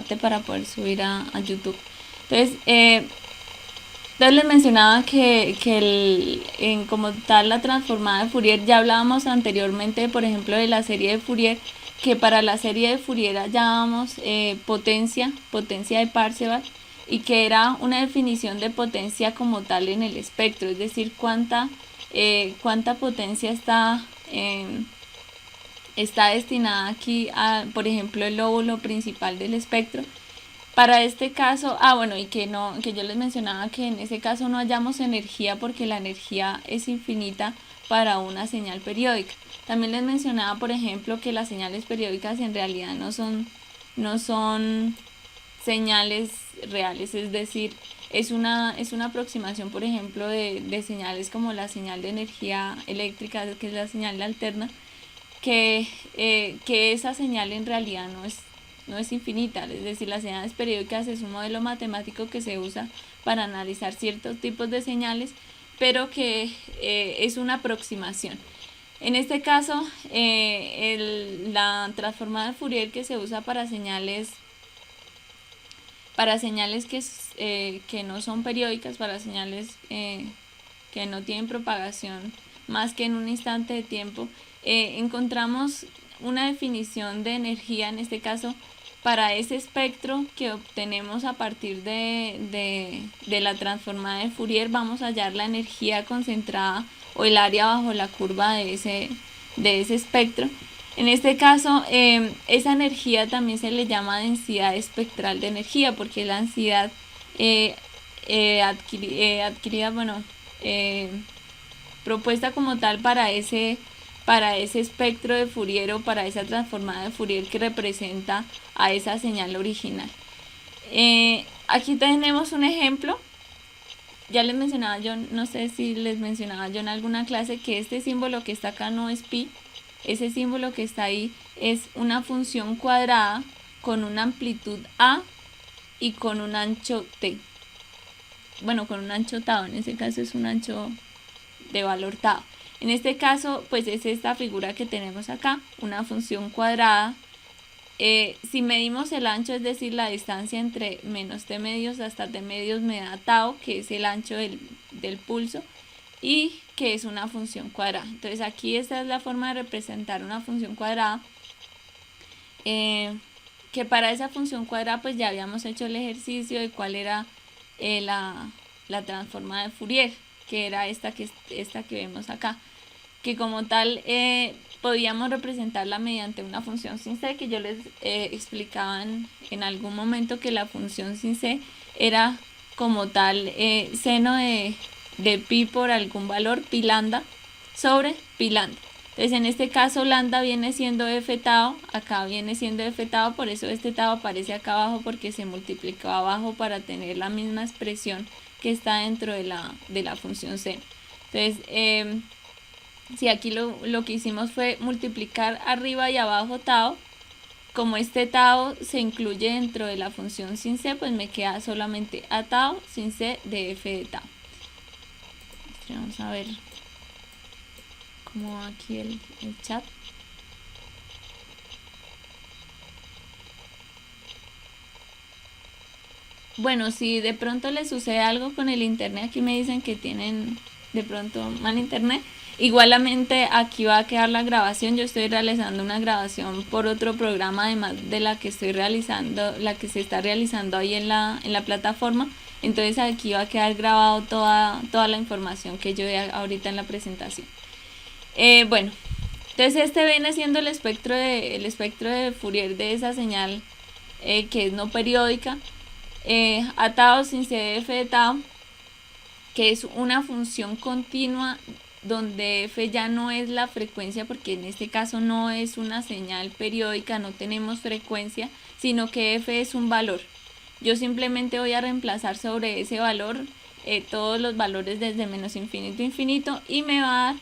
parte para poder subir a YouTube. Entonces, les mencionaba que como tal la transformada de Fourier, ya hablábamos anteriormente, por ejemplo, de la serie de Fourier, que para la serie de Fourier hallábamos potencia de Parseval, y que era una definición de potencia como tal en el espectro, es decir, cuánta potencia está destinada aquí a, por ejemplo, el lóbulo principal del espectro. Para este caso, y que yo les mencionaba que en ese caso no hallamos energía porque la energía es infinita para una señal periódica. También les mencionaba, por ejemplo, que las señales periódicas en realidad no son señales reales, es decir, es una aproximación, por ejemplo, de señales como la señal de energía eléctrica, que es la señal alterna, que esa señal en realidad no es infinita, es decir, las señales periódicas es un modelo matemático que se usa para analizar ciertos tipos de señales, pero que es una aproximación. En este caso, la transformada de Fourier que se usa para señales que no son periódicas, para señales que no tienen propagación más que en un instante de tiempo, encontramos una definición de energía, en este caso, para ese espectro que obtenemos a partir de la transformada de Fourier. Vamos a hallar la energía concentrada o el área bajo la curva de ese espectro. En este caso, esa energía también se le llama densidad espectral de energía, porque la densidad adquirida, propuesta como tal para ese espectro de Fourier o para esa transformada de Fourier que representa a esa señal original. Aquí tenemos un ejemplo. Ya les mencionaba yo, no sé si les mencionaba yo en alguna clase, que este símbolo que está acá no es pi. Ese símbolo que está ahí es una función cuadrada con una amplitud a y con un ancho t. Bueno, con un ancho tau, en ese caso es un ancho de valor tau. En este caso, pues es esta figura que tenemos acá, una función cuadrada. Si medimos el ancho, es decir, la distancia entre menos t medios hasta t medios, me da tau, que es el ancho del pulso, y que es una función cuadrada. Entonces aquí esta es la forma de representar una función cuadrada, que para esa función cuadrada pues ya habíamos hecho el ejercicio de cuál era la transformada de Fourier, que era esta que vemos acá, que como tal podíamos representarla mediante una función sin c, que yo les explicaba en algún momento que la función sin c era como tal seno de pi por algún valor, pi lambda, sobre pi lambda. Entonces en este caso lambda viene siendo f tau, acá viene siendo f tau, por eso este tau aparece acá abajo, porque se multiplicó abajo para tener la misma expresión que está dentro de la función seno. Entonces si aquí lo que hicimos fue multiplicar arriba y abajo tau, como este tau se incluye dentro de la función sin c, pues me queda solamente a tau sin c de f de tau. Vamos a ver cómo va aquí el chat. Bueno, si de pronto les sucede algo con el internet, aquí me dicen que tienen de pronto mal internet, igualmente aquí va a quedar la grabación. Yo estoy realizando una grabación por otro programa, además de la que estoy realizando, la que se está realizando ahí en la plataforma. Entonces aquí va a quedar grabado toda la información que yo dé ahorita en la presentación. Bueno, entonces este viene siendo el espectro de Fourier de esa señal que es no periódica, a tau sin c de f de tau, que es una función continua donde f ya no es la frecuencia, porque en este caso no es una señal periódica, no tenemos frecuencia, sino que f es un valor. Yo simplemente voy a reemplazar sobre ese valor todos los valores desde menos infinito a infinito, y me va a dar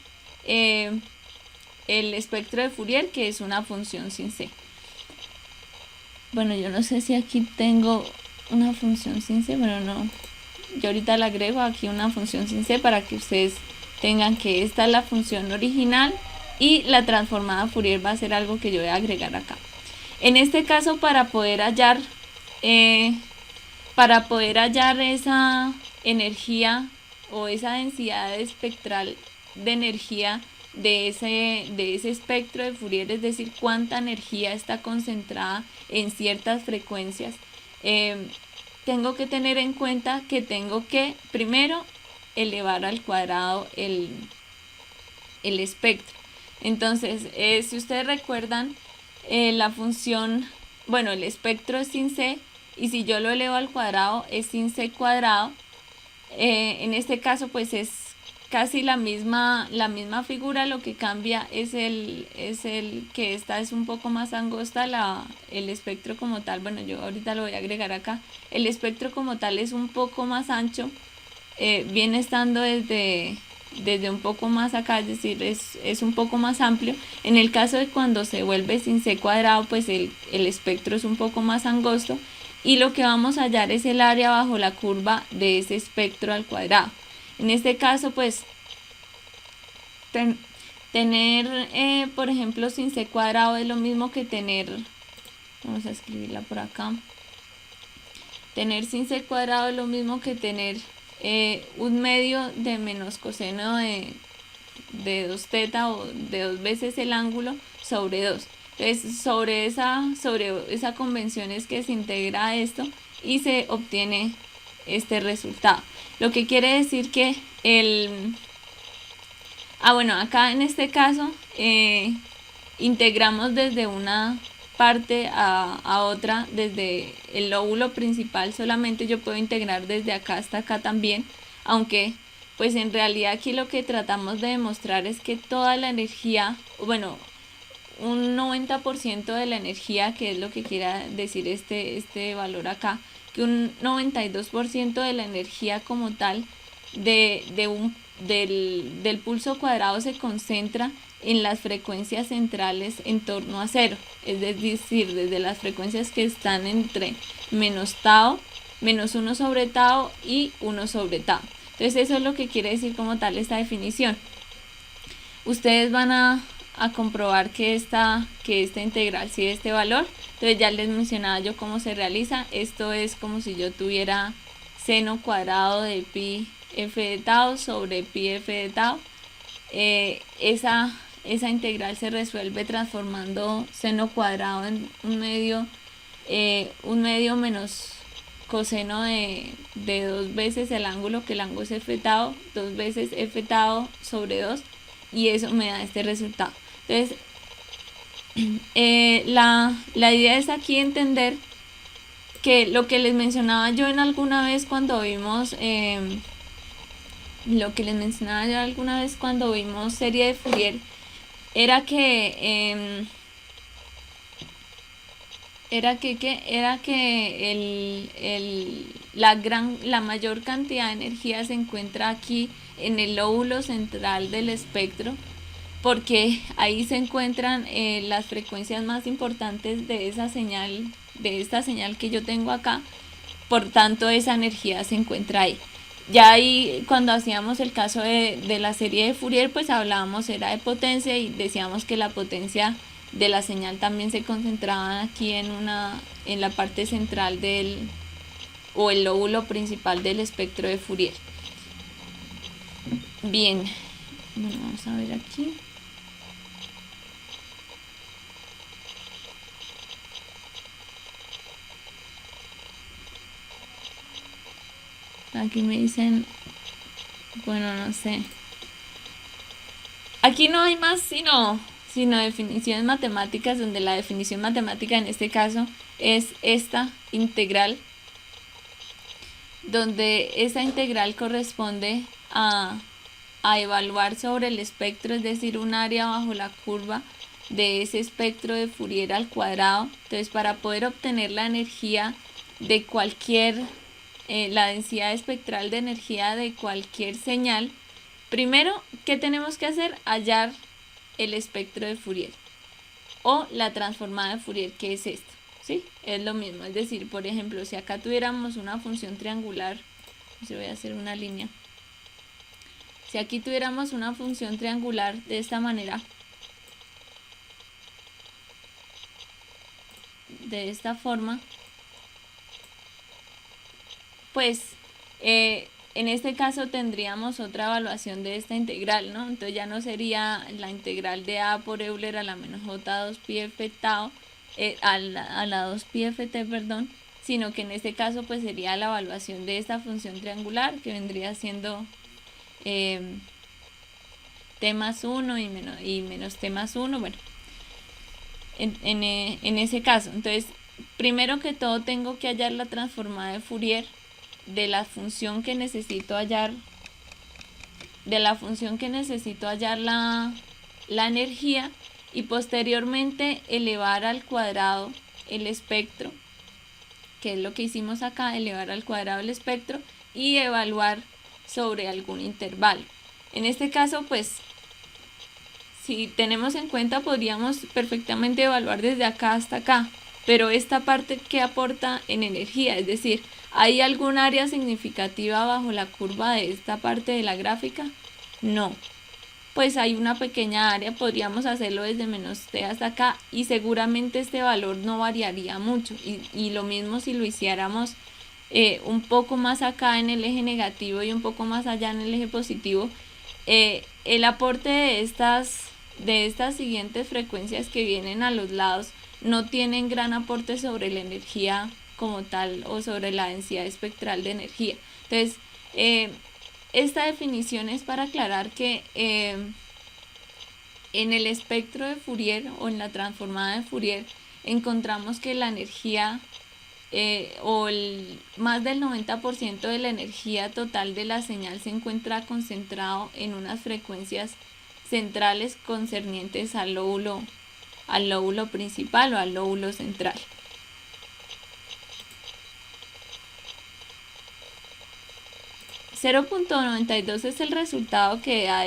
el espectro de Fourier, que es una función sin c. Bueno, yo no sé si aquí tengo una función sin c, pero no. Yo ahorita le agrego aquí una función sin c para que ustedes tengan que esta es la función original y la transformada Fourier va a ser algo que yo voy a agregar acá. En este caso, para poder hallar para poder hallar esa energía o esa densidad espectral de energía de ese espectro de Fourier, es decir, cuánta energía está concentrada en ciertas frecuencias, tengo que tener en cuenta que tengo que primero elevar al cuadrado el espectro. Entonces, si ustedes recuerdan, la función, bueno, el espectro es sin c, y si yo lo elevo al cuadrado es sin c cuadrado. En este caso pues es casi la misma figura, lo que cambia es el que esta es un poco más angosta, el espectro como tal, bueno, yo ahorita lo voy a agregar acá, el espectro como tal es un poco más ancho, viene estando desde un poco más acá, es decir, es un poco más amplio. En el caso de cuando se vuelve sin c cuadrado, pues el espectro es un poco más angosto, y lo que vamos a hallar es el área bajo la curva de ese espectro al cuadrado. En este caso, pues, tener, por ejemplo, sin c cuadrado es lo mismo que tener, vamos a escribirla por acá, tener sin c cuadrado es lo mismo que tener un medio de menos coseno de 2 teta, o de 2 veces el ángulo, sobre 2. Entonces, sobre esa convención es que se integra esto y se obtiene este resultado. Lo que quiere decir que bueno, acá en este caso integramos desde una parte a otra, desde el lóbulo principal solamente yo puedo integrar desde acá hasta acá también, aunque pues en realidad aquí lo que tratamos de demostrar es que toda la energía, bueno, un 90% de la energía, que es lo que quiera decir este valor acá, que un 92% de la energía como tal del pulso cuadrado se concentra en las frecuencias centrales en torno a cero, es decir, desde las frecuencias que están entre menos tau, menos 1 sobre tau y 1 sobre tau. Entonces eso es lo que quiere decir como tal esta definición. Ustedes van a comprobar que esta integral sí es este valor. Entonces ya les mencionaba yo cómo se realiza. Esto es como si yo tuviera seno cuadrado de pi f de tau sobre pi f de tau. Esa integral se resuelve transformando seno cuadrado en un medio menos coseno de 2 veces el ángulo, que el ángulo es f tau, 2 veces f tau sobre 2, y eso me da este resultado. Entonces, la idea es aquí entender que lo que les mencionaba yo en alguna vez cuando vimos serie de Fourier, era que la mayor cantidad de energía se encuentra aquí en el lóbulo central del espectro, porque ahí se encuentran las frecuencias más importantes de esta señal que yo tengo acá. Por tanto, esa energía se encuentra ahí. Ya ahí, cuando hacíamos el caso de la serie de Fourier, pues hablábamos era de potencia, y decíamos que la potencia de la señal también se concentraba aquí en la parte central o el lóbulo principal del espectro de Fourier. Bien, bueno, vamos a ver aquí. Aquí me dicen, bueno, no sé. Aquí no hay más sino definiciones matemáticas, donde la definición matemática en este caso es esta integral, donde esa integral corresponde a evaluar sobre el espectro, es decir, un área bajo la curva de ese espectro de Fourier al cuadrado. Entonces, para poder obtener la energía de cualquier, la densidad espectral de energía de cualquier señal, primero, ¿qué tenemos que hacer? Hallar el espectro de Fourier o la transformada de Fourier, que es esto, ¿sí? Es lo mismo, es decir, por ejemplo, si acá tuviéramos una función triangular, yo voy a hacer una línea. Si aquí tuviéramos una función triangular de esta manera, de esta forma, pues en este caso tendríamos otra evaluación de esta integral, ¿no? Entonces ya no sería la integral de a por Euler a la menos j 2πf tau, a la 2πft, perdón, sino que en este caso pues sería la evaluación de esta función triangular, que vendría siendo t más 1 y menos t más 1, bueno, en ese caso. Entonces, primero que todo tengo que hallar la transformada de Fourier de la función que necesito hallar, la energía, y posteriormente elevar al cuadrado el espectro, que es lo que hicimos acá, elevar al cuadrado el espectro y evaluar sobre algún intervalo. En este caso, pues, si tenemos en cuenta, podríamos perfectamente evaluar desde acá hasta acá, pero esta parte que aporta en energía, es decir, ¿hay algún área significativa bajo la curva de esta parte de la gráfica? No. Pues hay una pequeña área, podríamos hacerlo desde menos t hasta acá y seguramente este valor no variaría mucho, y lo mismo si lo hiciéramos un poco más acá en el eje negativo y un poco más allá en el eje positivo. El aporte de estas siguientes frecuencias que vienen a los lados no tienen gran aporte sobre la energía como tal o sobre la densidad espectral de energía. Entonces, esta definición es para aclarar que en el espectro de Fourier o en la transformada de Fourier encontramos que la energía más del 90% de la energía total de la señal se encuentra concentrado en unas frecuencias centrales concernientes al lóbulo principal o al lóbulo central. .92 es el resultado que da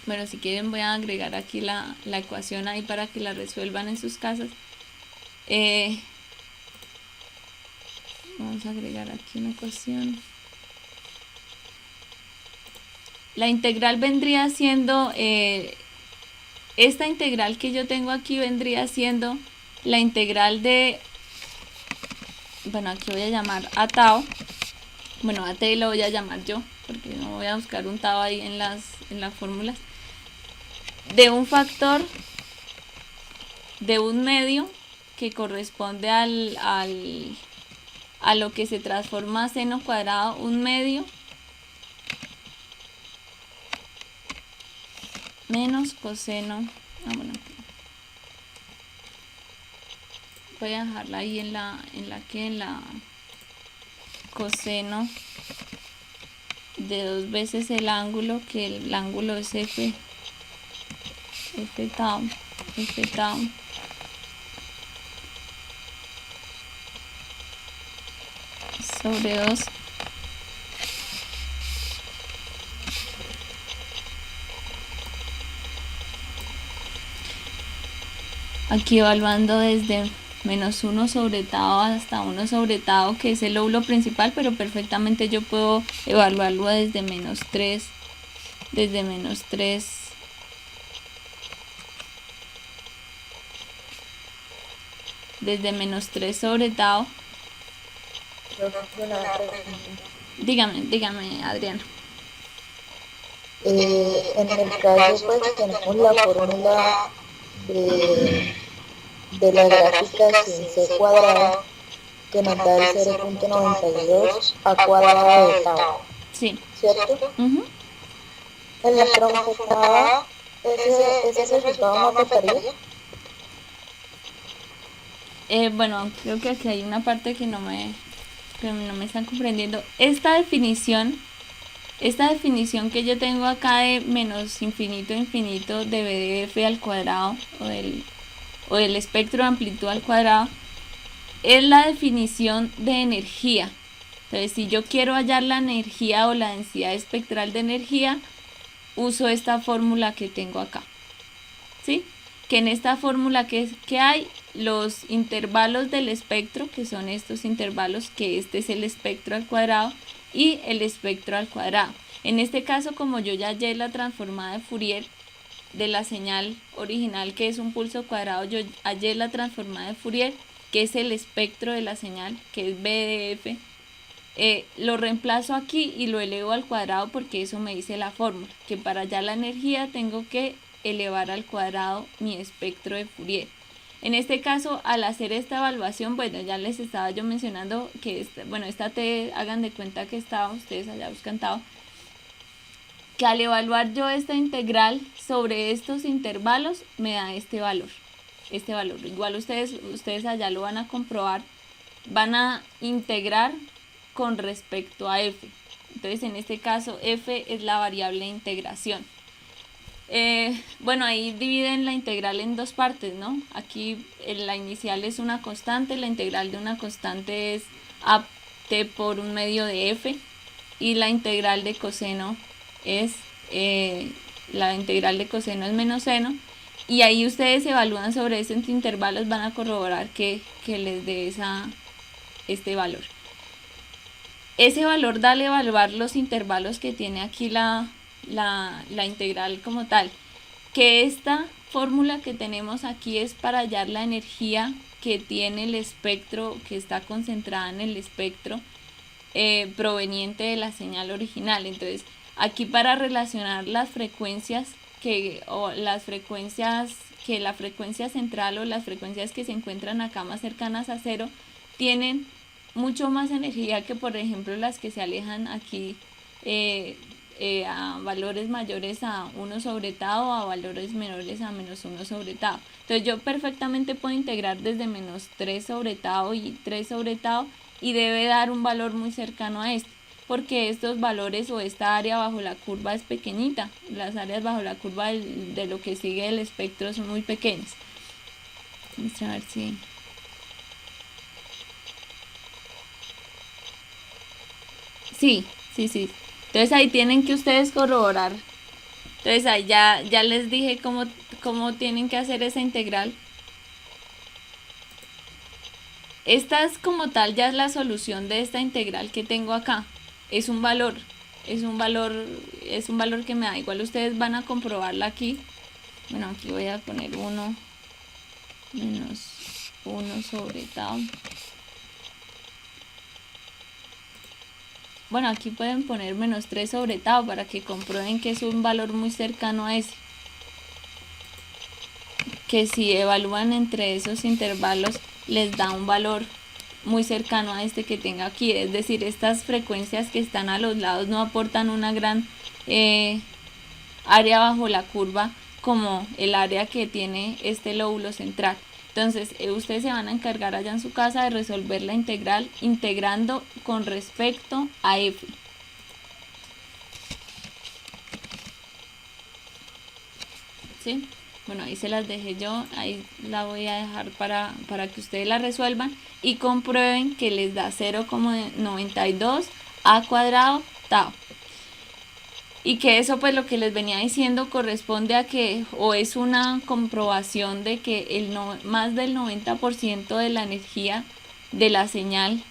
bueno, si quieren voy a agregar aquí la ecuación ahí para que la resuelvan en sus casas. Vamos a agregar aquí una ecuación. La integral vendría siendo, esta integral que yo tengo aquí vendría siendo la integral de, bueno, aquí voy a llamar a tau, bueno, a t lo voy a llamar yo, porque no voy a buscar un tau ahí en las fórmulas, de un factor de un medio que corresponde a lo que se transforma a seno cuadrado, un medio menos coseno, voy a dejarla ahí en la coseno de 2 veces el ángulo, que el ángulo es f tau sobre 2 aquí evaluando desde menos 1 sobre tau hasta 1 sobre tau, que es el lóbulo principal, pero perfectamente yo puedo evaluarlo desde menos 3 sobre tau. Dígame, Adriana. En el caso, pues tenemos la fórmula de la gráfica sin c cuadrado, que nos da el 0.92 a cuadrado de tau. Sí. ¿Cierto? En la pregunta, ese resultado no aportaría. Bueno, creo que aquí hay una parte que no me están comprendiendo. Esta definición que yo tengo acá de menos infinito a infinito de b de f al cuadrado o del espectro de amplitud al cuadrado es la definición de energía. Entonces, si yo quiero hallar la energía o la densidad espectral de energía, uso esta fórmula que tengo acá, ¿sí? Que en esta fórmula que hay los intervalos del espectro, que son estos intervalos, que este es el espectro al cuadrado y el espectro al cuadrado. En este caso, como yo ya hallé la transformada de Fourier de la señal original, que es un pulso cuadrado, yo hallé la transformada de Fourier, que es el espectro de la señal, que es B de F, lo reemplazo aquí y lo elevo al cuadrado porque eso me dice la fórmula, que para hallar la energía tengo que elevar al cuadrado mi espectro de Fourier. En este caso, al hacer esta evaluación, bueno, ya les estaba yo mencionando que esta T, hagan de cuenta que estaba, ustedes allá cantado, que al evaluar yo esta integral sobre estos intervalos me da este valor. Igual ustedes allá lo van a comprobar, van a integrar con respecto a f. Entonces en este caso f es la variable de integración. Bueno, ahí dividen la integral en dos partes, ¿no? Aquí la inicial es una constante, la integral de una constante es a t por un medio de f, y la integral de coseno es menos seno, y ahí ustedes evalúan sobre esos intervalos, van a corroborar que les dé este valor. Ese valor da al evaluar los intervalos que tiene aquí la integral como tal, que esta fórmula que tenemos aquí es para hallar la energía que tiene el espectro, que está concentrada en el espectro proveniente de la señal original. Entonces aquí, para relacionar las frecuencias la frecuencia central o las frecuencias que se encuentran acá más cercanas a cero tienen mucho más energía que, por ejemplo, las que se alejan aquí a valores mayores a 1 sobre tau, a valores menores a menos 1 sobre tau. Entonces yo perfectamente puedo integrar desde menos 3 sobre tau y 3 sobre tau, y debe dar un valor muy cercano a este, porque estos valores o esta área bajo la curva es pequeñita. Las áreas bajo la curva de lo que sigue el espectro son muy pequeñas. Vamos a ver si... Sí. Entonces ahí tienen que ustedes corroborar. Entonces ahí ya les dije cómo tienen que hacer esa integral. Esta es como tal ya es la solución de esta integral que tengo acá. Es un valor que me da. Igual ustedes van a comprobarla aquí. Bueno, aquí voy a poner 1 menos 1 sobre tau. Bueno, aquí pueden poner menos 3 sobre tau para que comprueben que es un valor muy cercano a ese. Que si evalúan entre esos intervalos les da un valor muy cercano a este que tengo aquí. Es decir, estas frecuencias que están a los lados no aportan una gran área bajo la curva como el área que tiene este lóbulo central. Entonces ustedes se van a encargar allá en su casa de resolver la integral integrando con respecto a f. ¿Sí? Bueno, ahí se las dejé yo, ahí la voy a dejar para que ustedes la resuelvan y comprueben que les da 0,92 a cuadrado tau. Y que eso, pues lo que les venía diciendo, corresponde a que, o es una comprobación de que más del 90% de la energía de la señal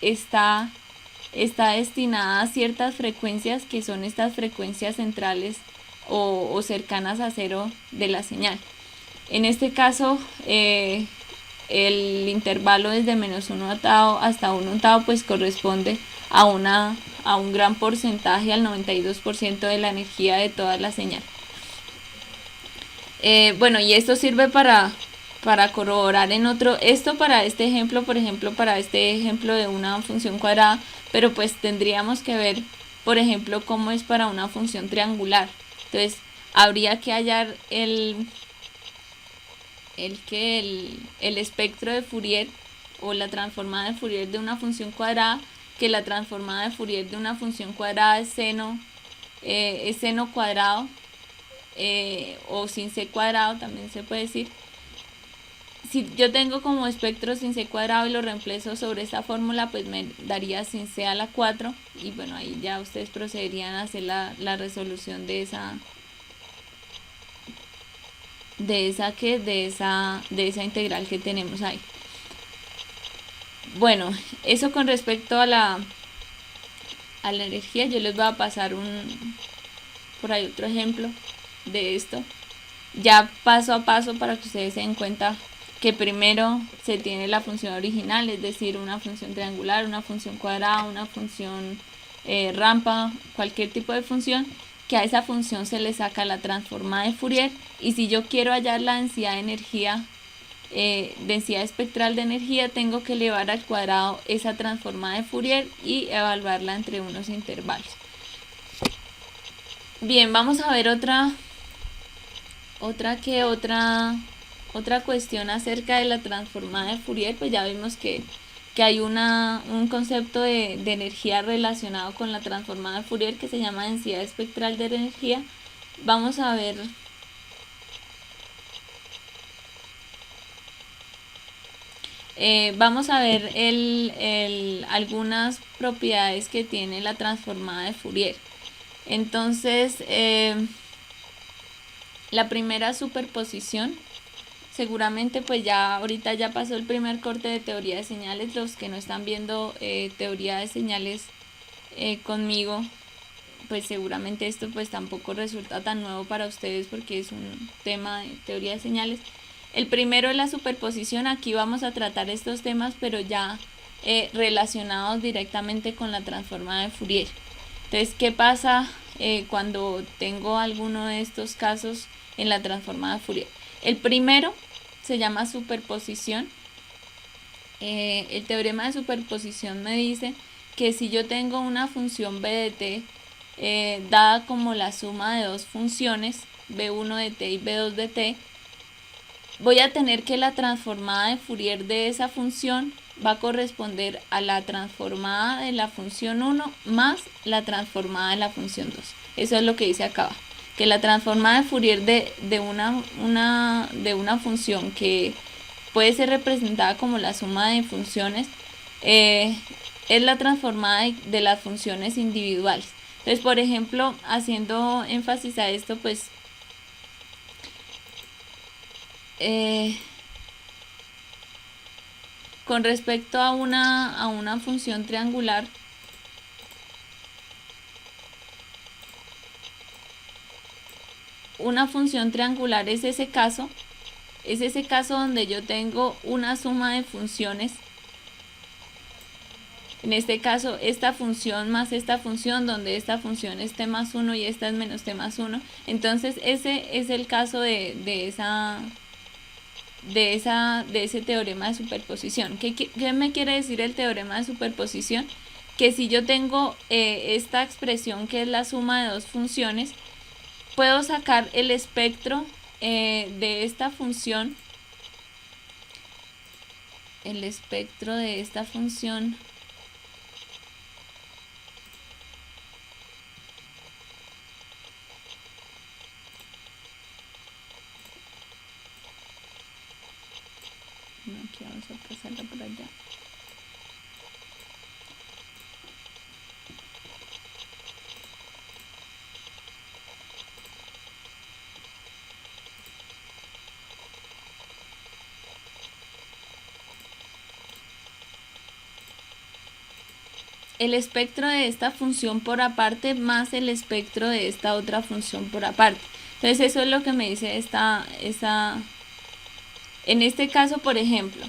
está destinada a ciertas frecuencias, que son estas frecuencias centrales o cercanas a cero de la señal. En este caso, el intervalo desde menos 1 tau hasta 1 tau pues corresponde a un gran porcentaje, al 92% de la energía de toda la señal. Bueno, y esto sirve para corroborar esto para este ejemplo, por ejemplo, para este ejemplo de una función cuadrada, pero pues tendríamos que ver, por ejemplo, cómo es para una función triangular. Entonces, habría que hallar el espectro de Fourier o la transformada de Fourier de una función cuadrada, que la transformada de Fourier de una función cuadrada es seno cuadrado, o sin c cuadrado también se puede decir. Si yo tengo como espectro sin c cuadrado y lo reemplazo sobre esta fórmula, pues me daría sin c a la 4, y bueno, ahí ya ustedes procederían a hacer la resolución de esa integral que tenemos ahí. Bueno, eso con respecto a la energía. Yo les voy a pasar por ahí otro ejemplo de esto, ya paso a paso, para que ustedes se den cuenta que primero se tiene la función original, es decir, una función triangular, una función cuadrada, una función rampa, cualquier tipo de función, que a esa función se le saca la transformada de Fourier, y si yo quiero hallar la densidad de energía, densidad espectral de energía, tengo que elevar al cuadrado esa transformada de Fourier y evaluarla entre unos intervalos. Bien, vamos a ver otra cuestión acerca de la transformada de Fourier. Pues ya vimos que hay un concepto de energía relacionado con la transformada de Fourier que se llama densidad espectral de energía. Vamos a ver algunas propiedades que tiene la transformada de Fourier. Entonces, la primera, superposición. Seguramente pues ya ahorita ya pasó el primer corte de teoría de señales. Los que no están viendo teoría de señales conmigo, pues seguramente esto pues tampoco resulta tan nuevo para ustedes porque es un tema de teoría de señales. El primero es la superposición. Aquí vamos a tratar estos temas, pero ya relacionados directamente con la transformada de Fourier. Entonces, ¿qué pasa cuando tengo alguno de estos casos en la transformada de Fourier? El primero se llama superposición. El teorema de superposición me dice que si yo tengo una función b de t dada como la suma de dos funciones, b1 de t y b2 de t, voy a tener que la transformada de Fourier de esa función va a corresponder a la transformada de la función 1 más la transformada de la función 2. Eso es lo que dice acá, que la transformada de Fourier de una función que puede ser representada como la suma de funciones es la transformada de las funciones individuales. Entonces, por ejemplo, haciendo énfasis a esto, pues con respecto a una función triangular, una función triangular es ese caso donde yo tengo una suma de funciones. En este caso, esta función más esta función, donde esta función es t más 1 y esta es menos t más 1. Entonces, ese es el caso de ese teorema de superposición. ¿Qué me quiere decir el teorema de superposición? Que si yo tengo esta expresión que es la suma de dos funciones, puedo sacar el espectro de esta función, aquí vamos a pasarla por allá. El espectro de esta función por aparte más el espectro de esta otra función por aparte. Entonces eso es lo que me dice en este caso, por ejemplo,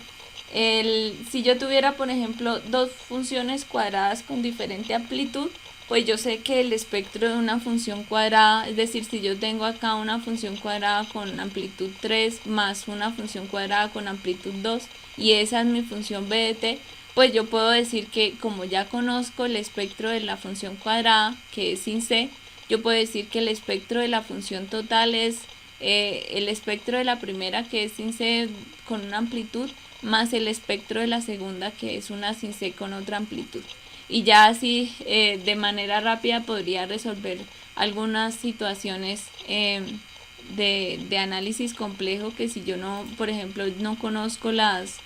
si yo tuviera, por ejemplo, dos funciones cuadradas con diferente amplitud, pues yo sé que el espectro de una función cuadrada, es decir, si yo tengo acá una función cuadrada con amplitud 3 más una función cuadrada con amplitud 2 y esa es mi función b de t, pues yo puedo decir que como ya conozco el espectro de la función cuadrada, que es sin c, yo puedo decir que el espectro de la función total es el espectro de la primera, que es sin c con una amplitud, más el espectro de la segunda, que es una sin c con otra amplitud. Y ya así de manera rápida podría resolver algunas situaciones de análisis complejo que si yo no, por ejemplo, no conozco las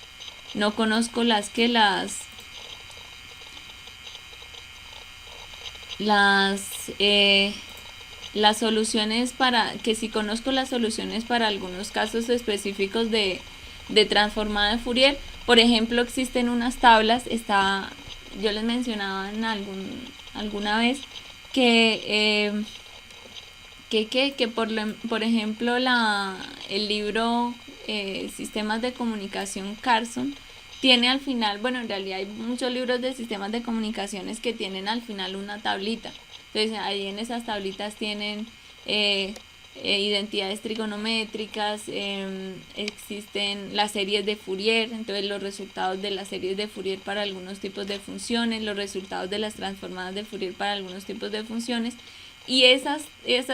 soluciones que si conozco las soluciones para algunos casos específicos de transformada de Fourier. Por ejemplo, existen unas tablas, yo les mencionaba en alguna vez que por ejemplo el libro sistemas de comunicación Carson tiene al final, bueno, en realidad hay muchos libros de sistemas de comunicaciones que tienen al final una tablita. Entonces ahí en esas tablitas tienen identidades trigonométricas, existen las series de Fourier, entonces los resultados de las series de Fourier para algunos tipos de funciones, los resultados de las transformadas de Fourier para algunos tipos de funciones, y esas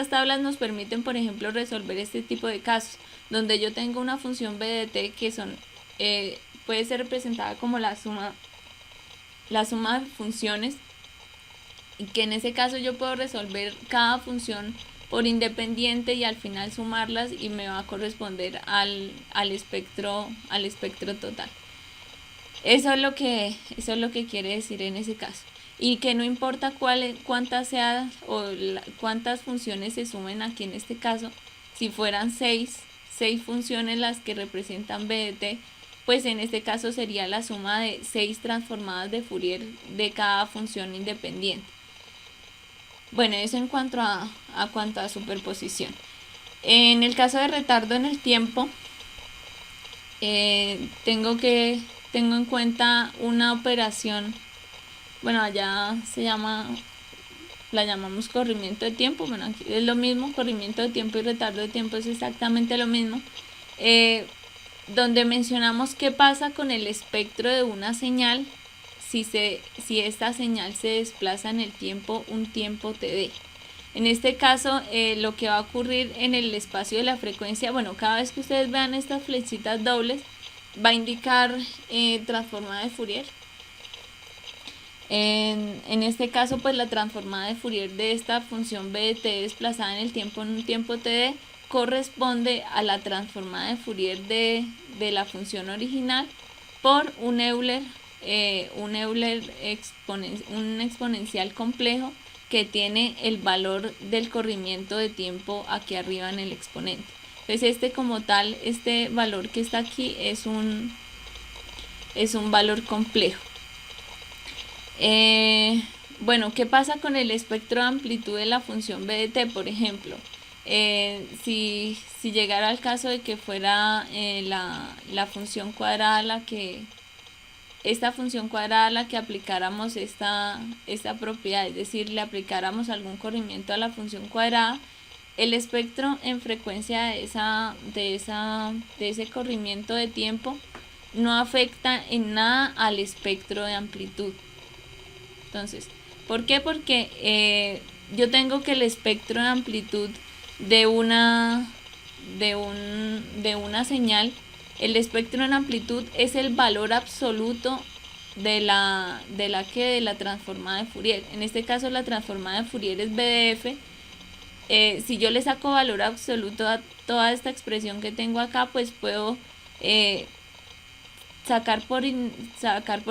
tablas nos permiten, por ejemplo, resolver este tipo de casos, donde yo tengo una función b de t que puede ser representada como la suma de funciones, y que en ese caso yo puedo resolver cada función por independiente y al final sumarlas y me va a corresponder al espectro total. Eso es lo que quiere decir en ese caso. Y que no importa cuántas funciones se sumen aquí en este caso, si fueran 6 funciones las que representan b de t, pues en este caso sería la suma de 6 transformadas de Fourier de cada función independiente. Bueno, eso en cuanto a superposición. En el caso de retardo en el tiempo, tengo en cuenta una operación, bueno, allá la llamamos corrimiento de tiempo, bueno, aquí es lo mismo, corrimiento de tiempo y retardo de tiempo es exactamente lo mismo, donde mencionamos qué pasa con el espectro de una señal si esta señal se desplaza en el tiempo un tiempo td. En este caso, lo que va a ocurrir en el espacio de la frecuencia, bueno, cada vez que ustedes vean estas flechitas dobles, va a indicar transformada de Fourier. En este caso, pues la transformada de Fourier de esta función b de t desplazada en el tiempo en un tiempo td corresponde a la transformada de Fourier de la función original por un exponencial complejo que tiene el valor del corrimiento de tiempo aquí arriba en el exponente. Entonces como tal, este valor que está aquí es un valor complejo. Bueno, ¿qué pasa con el espectro de amplitud de la función b de t, por ejemplo? Si llegara al caso de que fuera la función cuadrada esta función cuadrada a la que aplicáramos esta propiedad, es decir, le aplicáramos algún corrimiento a la función cuadrada, el espectro en frecuencia de ese corrimiento de tiempo no afecta en nada al espectro de amplitud. Entonces, ¿por qué? Porque yo tengo que el espectro de amplitud de una señal, el espectro en amplitud es el valor absoluto de la transformada de Fourier. En este caso la transformada de Fourier es b de f. Si yo le saco valor absoluto a toda esta expresión que tengo acá, pues puedo sacar por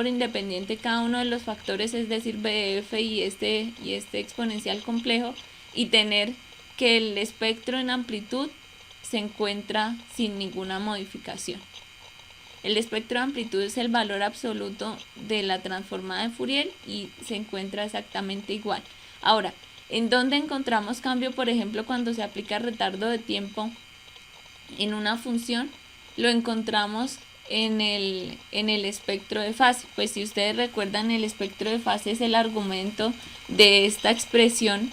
independiente cada uno de los factores, es decir, b de f y este exponencial complejo, y tener que el espectro en amplitud se encuentra sin ninguna modificación. El espectro de amplitud es el valor absoluto de la transformada de Fourier y se encuentra exactamente igual. Ahora, ¿en dónde encontramos cambio? Por ejemplo, cuando se aplica retardo de tiempo en una función, lo encontramos en el espectro de fase. Pues si ustedes recuerdan, el espectro de fase es el argumento de esta expresión,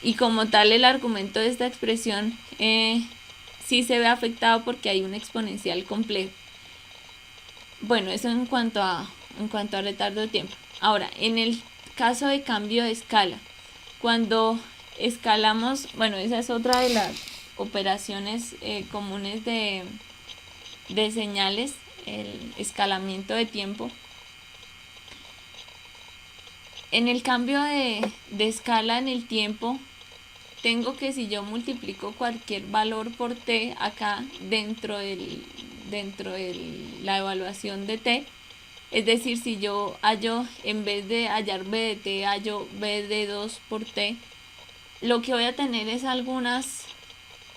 y como tal el argumento de esta expresión sí se ve afectado porque hay un exponencial complejo. Bueno, eso en cuanto a retardo de tiempo. Ahora, en el caso de cambio de escala, cuando escalamos, bueno, esa es otra de las operaciones comunes de señales, el escalamiento de tiempo. En el cambio de escala en el tiempo, tengo que, si yo multiplico cualquier valor por t acá dentro de la evaluación de t, es decir, si yo hallo, en vez de hallar b de t, hallo b de 2 por t, lo que voy a tener es algunas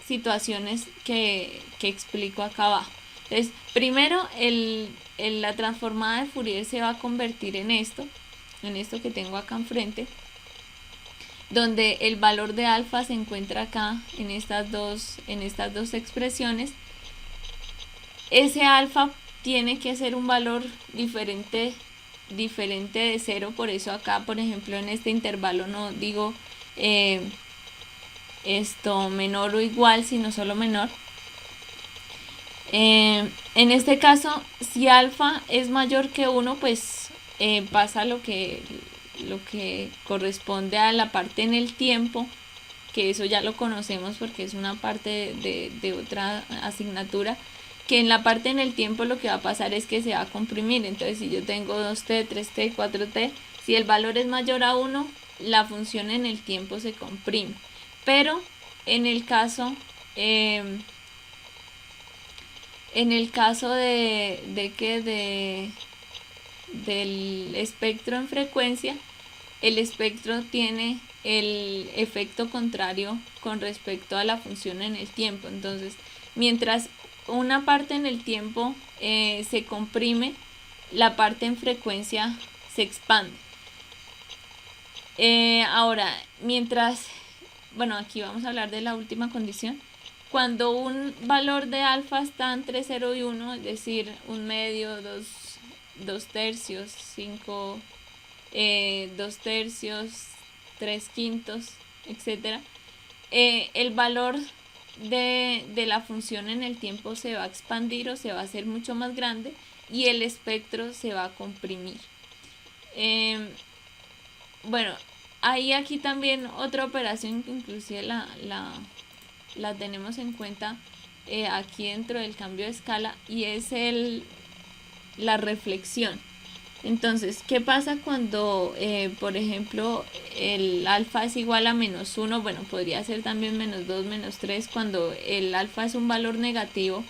situaciones que explico acá abajo. Entonces, primero la transformada de Fourier se va a convertir en esto que tengo acá enfrente. donde el valor de alfa se encuentra acá en estas dos expresiones. Ese alfa tiene que ser un valor diferente de 0, por eso acá, por ejemplo, en este intervalo no digo esto menor o igual, sino solo menor. En este caso, si alfa es mayor que 1, pues pasa lo que corresponde a la parte en el tiempo, que eso ya lo conocemos porque es una parte de otra asignatura, que en la parte en el tiempo lo que va a pasar es que se va a comprimir. Entonces, si yo tengo 2t, 3t, 4t, si el valor es mayor a 1, la función en el tiempo se comprime. Pero en el caso del espectro en frecuencia, el espectro tiene el efecto contrario con respecto a la función en el tiempo. Entonces, mientras una parte en el tiempo se comprime, la parte en frecuencia se expande. Ahora, aquí vamos a hablar de la última condición. Cuando un valor de alfa está entre 0 y 1, es decir, 1/2, 2 tercios, 5, 2 tercios, 3 quintos, etc., el valor de la función en el tiempo se va a expandir o se va a hacer mucho más grande y el espectro se va a comprimir. Hay aquí también otra operación que inclusive la tenemos en cuenta aquí dentro del cambio de escala, y es la reflexión. Entonces, ¿qué pasa cuando, por ejemplo, el alfa es igual a -1? Bueno, podría ser también -2, -3. Cuando el alfa es un valor negativo,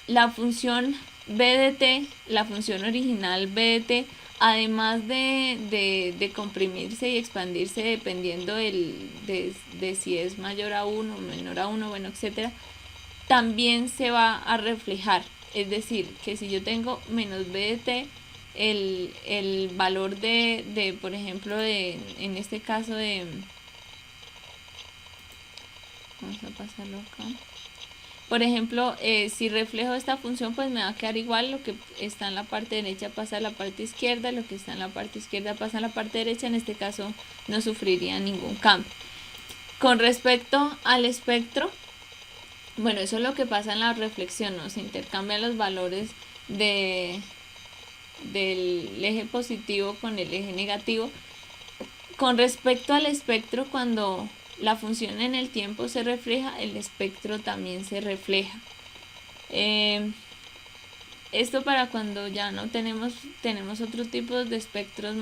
la función b de t, la función original b de t, además de comprimirse y expandirse dependiendo de si es mayor a 1 o menor a 1, etc., también se va a reflejar. Es decir, que si yo tengo menos b de t, el valor de por ejemplo, en este caso vamos a pasarlo acá. Por ejemplo, si reflejo esta función, pues me va a quedar igual. Lo que está en la parte derecha pasa a la parte izquierda, lo que está en la parte izquierda pasa a la parte derecha. En este caso no sufriría ningún cambio. Con respecto al espectro, bueno, eso es lo que pasa en la reflexión, ¿no? Se intercambian los valores del eje positivo con el eje negativo. Con respecto al espectro, cuando la función en el tiempo se refleja, el espectro también se refleja. Esto para cuando ya no tenemos otros tipos de espectros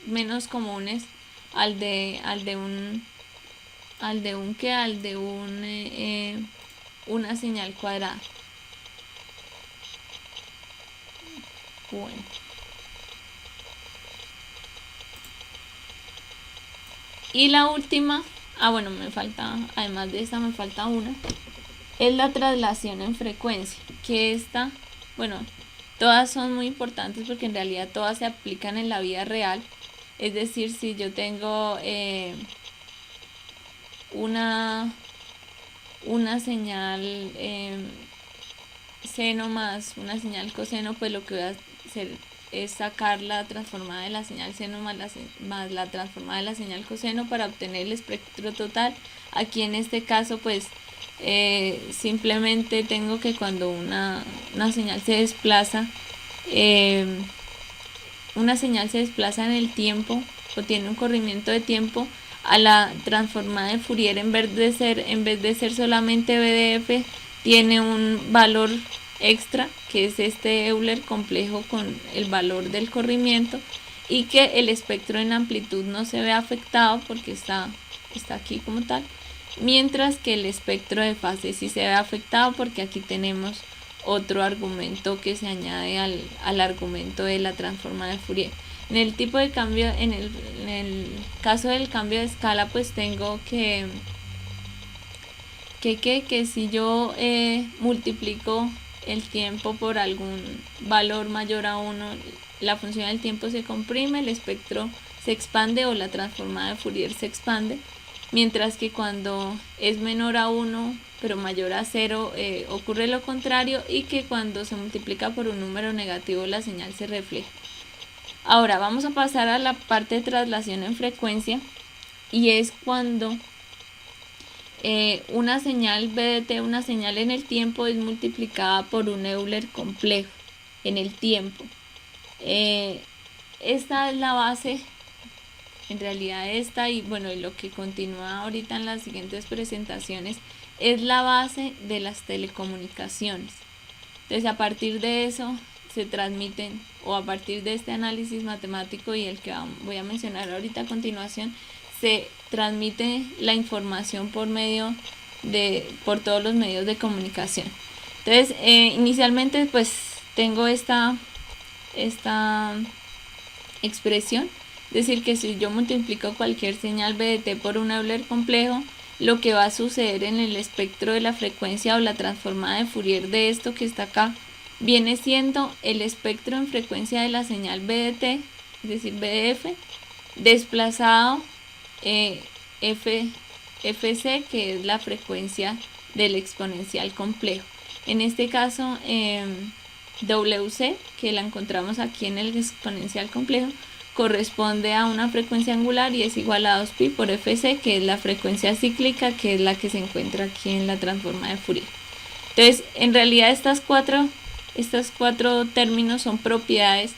menos comunes al de una señal cuadrada. Bueno. Y la última, además de esta me falta una, es la traslación en frecuencia, que todas son muy importantes porque en realidad todas se aplican en la vida real. Es decir, si yo tengo una señal seno más una señal coseno, pues lo que voy a hacer es sacar la transformada de la señal seno más la transformada de la señal coseno para obtener el espectro total. Aquí en este caso, pues simplemente tengo que cuando una señal se desplaza en el tiempo o tiene un corrimiento de tiempo, a la transformada de Fourier, en vez de ser solamente BDF, tiene un valor extra, que es este Euler complejo con el valor del corrimiento, y que el espectro en amplitud no se ve afectado porque está aquí como tal, mientras que el espectro de fase sí se ve afectado porque aquí tenemos otro argumento que se añade al argumento de la transformada de Fourier. En el tipo de cambio, en el caso del cambio de escala, pues tengo que si yo multiplico el tiempo por algún valor mayor a 1, la función del tiempo se comprime, el espectro se expande o la transformada de Fourier se expande, mientras que cuando es menor a 1 pero mayor a 0 ocurre lo contrario, y que cuando se multiplica por un número negativo la señal se refleja. Ahora vamos a pasar a la parte de traslación en frecuencia, y es cuando una señal BDT, una señal en el tiempo, es multiplicada por un Euler complejo en el tiempo. Esta es la base, en realidad esta y bueno, lo que continúa ahorita en las siguientes presentaciones es la base de las telecomunicaciones. Entonces, a partir de eso se transmiten, o a partir de este análisis matemático y el que voy a mencionar ahorita a continuación, se transmite la información por todos los medios de comunicación. Entonces, inicialmente pues tengo esta expresión, es decir, que si yo multiplico cualquier señal BDT por un Euler complejo, lo que va a suceder en el espectro de la frecuencia o la transformada de Fourier de esto que está acá viene siendo el espectro en frecuencia de la señal BDT, es decir, BDF, desplazado FC, que es la frecuencia del exponencial complejo. En este caso, WC, que la encontramos aquí en el exponencial complejo, corresponde a una frecuencia angular y es igual a 2pi por fc, que es la frecuencia cíclica, que es la que se encuentra aquí en la transformada de Fourier. Entonces, en realidad estos cuatro términos son propiedades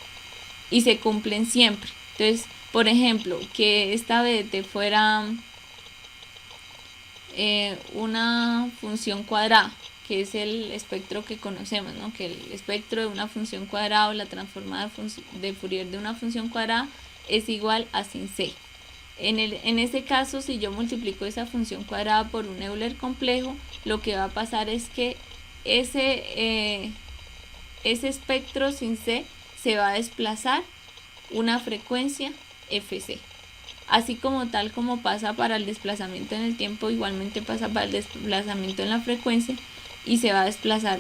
y se cumplen siempre. Entonces, por ejemplo, que esta BDT fuera una función cuadrada, que es el espectro que conocemos, ¿no? Que el espectro de una función cuadrada o la transformada de Fourier de una función cuadrada es igual a sin c. En este caso, si yo multiplico esa función cuadrada por un Euler complejo, lo que va a pasar es que ese espectro sin c se va a desplazar una frecuencia fc. Así como tal como pasa para el desplazamiento en el tiempo, igualmente pasa para el desplazamiento en la frecuencia, y se va a desplazar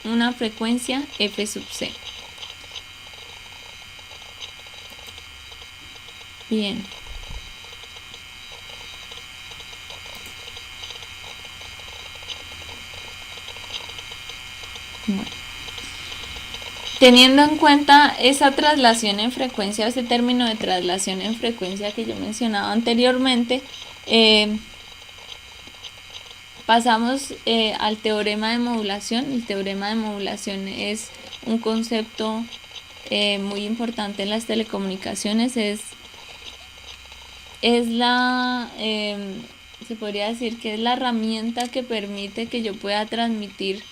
una frecuencia f sub c. Bien. Bueno. Teniendo en cuenta esa traslación en frecuencia, ese término de traslación en frecuencia que yo mencionaba anteriormente, pasamos al teorema de modulación. El teorema de modulación es un concepto muy importante en las telecomunicaciones. Se podría decir que es la herramienta que permite que yo pueda transmitir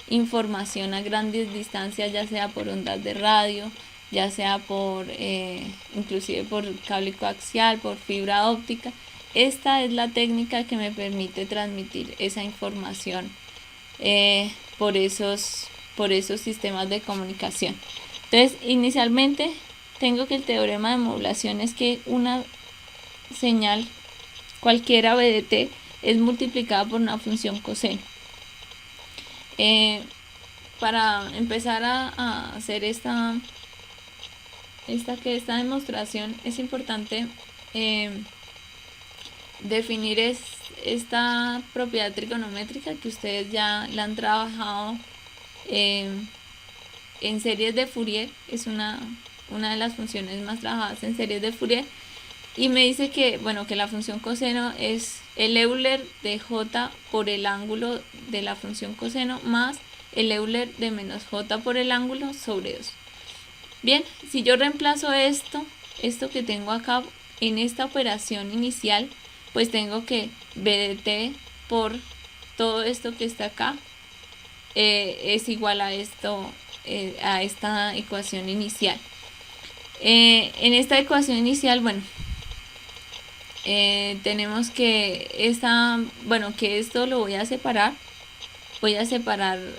información a grandes distancias, ya sea por ondas de radio, ya sea inclusive por cable coaxial, por fibra óptica. Esta es la técnica que me permite transmitir esa información por esos sistemas de comunicación. Entonces, inicialmente tengo que el teorema de modulación es que una señal, cualquiera BDT, es multiplicada por una función coseno. Para empezar a hacer esta demostración es importante definir esta propiedad trigonométrica que ustedes ya la han trabajado en series de Fourier. Es una de las funciones más trabajadas en series de Fourier, y me dice que la función coseno es el Euler de j por el ángulo de la función coseno más el Euler de menos j por el ángulo sobre 2. Bien, si yo reemplazo esto que tengo acá en esta operación inicial, pues tengo que BDT por todo esto que está acá es igual a esta ecuación inicial. En esta ecuación inicial, tenemos que esto lo voy a separar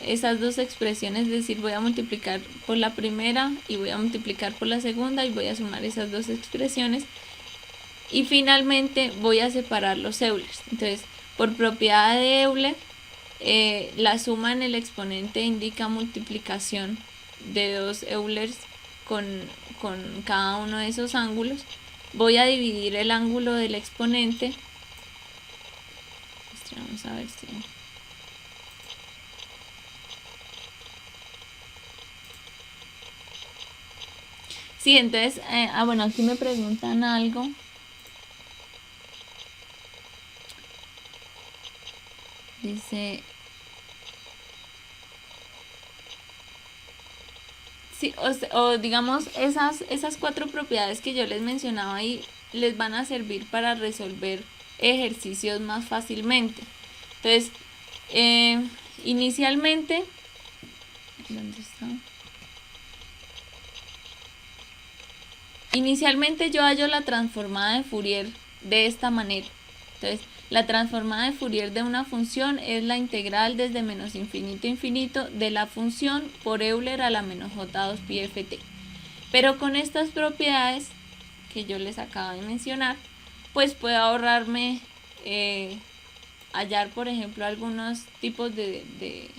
esas dos expresiones, es decir, voy a multiplicar por la primera y voy a multiplicar por la segunda y voy a sumar esas dos expresiones, y finalmente voy a separar los Eulers. Entonces, por propiedad de Euler, la suma en el exponente indica multiplicación de dos Eulers con cada uno de esos ángulos, voy a dividir el ángulo del exponente. Vamos a ver si... Sí, entonces, bueno, aquí me preguntan algo. Dice... Sí, o digamos, esas 4 propiedades que yo les mencionaba ahí les van a servir para resolver ejercicios más fácilmente. Entonces, inicialmente, ¿dónde está? Inicialmente yo hallo la transformada de Fourier de esta manera. Entonces, la transformada de Fourier de una función es la integral desde menos infinito a infinito de la función por Euler a la menos j2πft. Pero con estas propiedades que yo les acabo de mencionar, pues puedo ahorrarme hallar, por ejemplo, algunos tipos de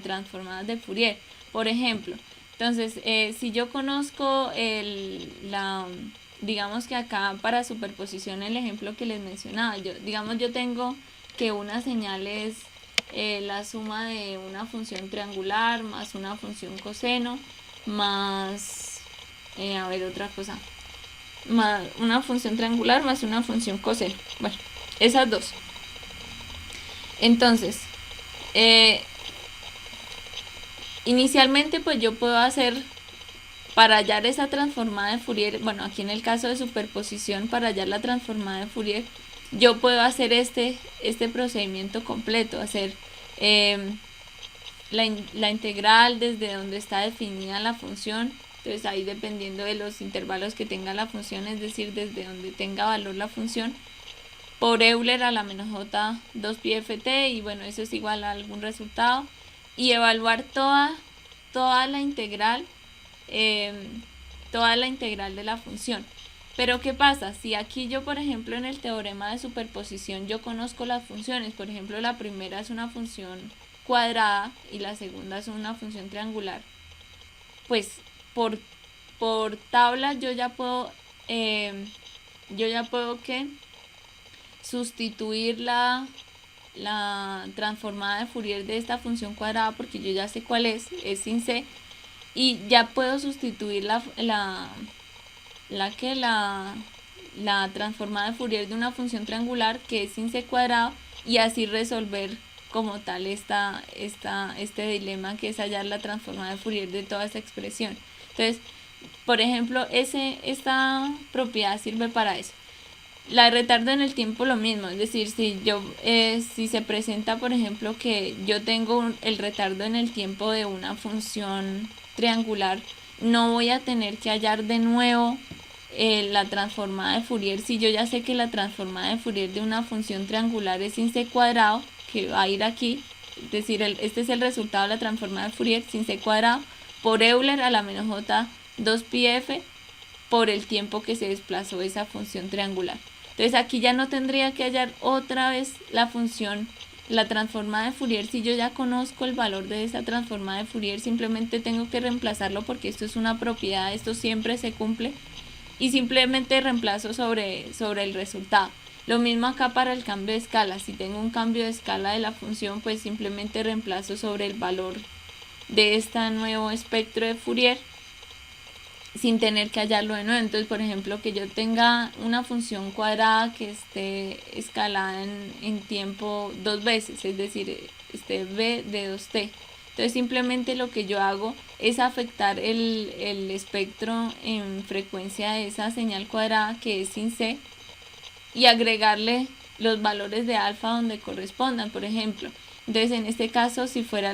transformadas de Fourier. Por ejemplo, entonces, si yo conozco digamos que acá para superposición, el ejemplo que les mencionaba, yo tengo que una señal es la suma de una función triangular más una función coseno más, a ver, otra cosa, más una función triangular más una función coseno. Bueno, esas dos. Entonces, inicialmente pues yo puedo hacer, para hallar esa transformada de Fourier, bueno, aquí en el caso de superposición, para hallar la transformada de Fourier, yo puedo hacer este procedimiento completo, hacer la integral desde donde está definida la función. Entonces ahí, dependiendo de los intervalos que tenga la función, es decir, desde donde tenga valor la función, por Euler a la menos j2πft, y bueno, eso es igual a algún resultado, y evaluar toda la integral de la función. Pero ¿qué pasa? Si aquí yo, por ejemplo, en el teorema de superposición, yo conozco las funciones, por ejemplo, la primera es una función cuadrada y la segunda es una función triangular, pues por tabla yo ya puedo que sustituir la transformada de Fourier de esta función cuadrada, porque yo ya sé cuál es sin c, y ya puedo sustituir la transformada de Fourier de una función triangular que es sin c cuadrado, y así resolver como tal este dilema, que es hallar la transformada de Fourier de toda esa expresión. Entonces, por ejemplo, esta propiedad sirve para eso. La de retardo en el tiempo, lo mismo, es decir, si se presenta, por ejemplo, que yo tengo el retardo en el tiempo de una función triangular, no voy a tener que hallar de nuevo la transformada de Fourier, si yo ya sé que la transformada de Fourier de una función triangular es sin c cuadrado, que va a ir aquí, es decir, este es el resultado de la transformada de Fourier sin c cuadrado por Euler a la menos j2πf por el tiempo que se desplazó esa función triangular. Entonces aquí ya no tendría que hallar otra vez la función, la transformada de Fourier. Si yo ya conozco el valor de esa transformada de Fourier, simplemente tengo que reemplazarlo, porque esto es una propiedad, esto siempre se cumple, y simplemente reemplazo sobre el resultado. Lo mismo acá para el cambio de escala. Si tengo un cambio de escala de la función, pues simplemente reemplazo sobre el valor de este nuevo espectro de Fourier, sin tener que hallarlo de nuevo. Entonces, por ejemplo, que yo tenga una función cuadrada que esté escalada en tiempo 2 veces, es decir, b de 2t. Entonces, simplemente lo que yo hago es afectar el espectro en frecuencia de esa señal cuadrada, que es sin c, y agregarle los valores de alfa donde correspondan, por ejemplo. Entonces, en este caso, si fuera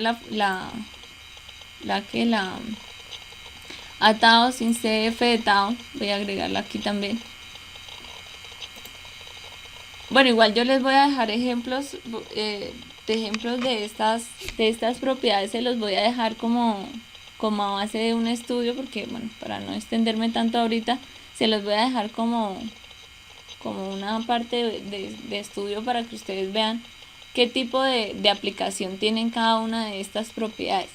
atado sin cf de tau, voy a agregarlo aquí también. Bueno, igual yo les voy a dejar ejemplos de estas propiedades, se los voy a dejar como a base de un estudio, porque bueno, para no extenderme tanto ahorita, se los voy a dejar como una parte de estudio, para que ustedes vean qué tipo de aplicación tienen cada una de estas propiedades.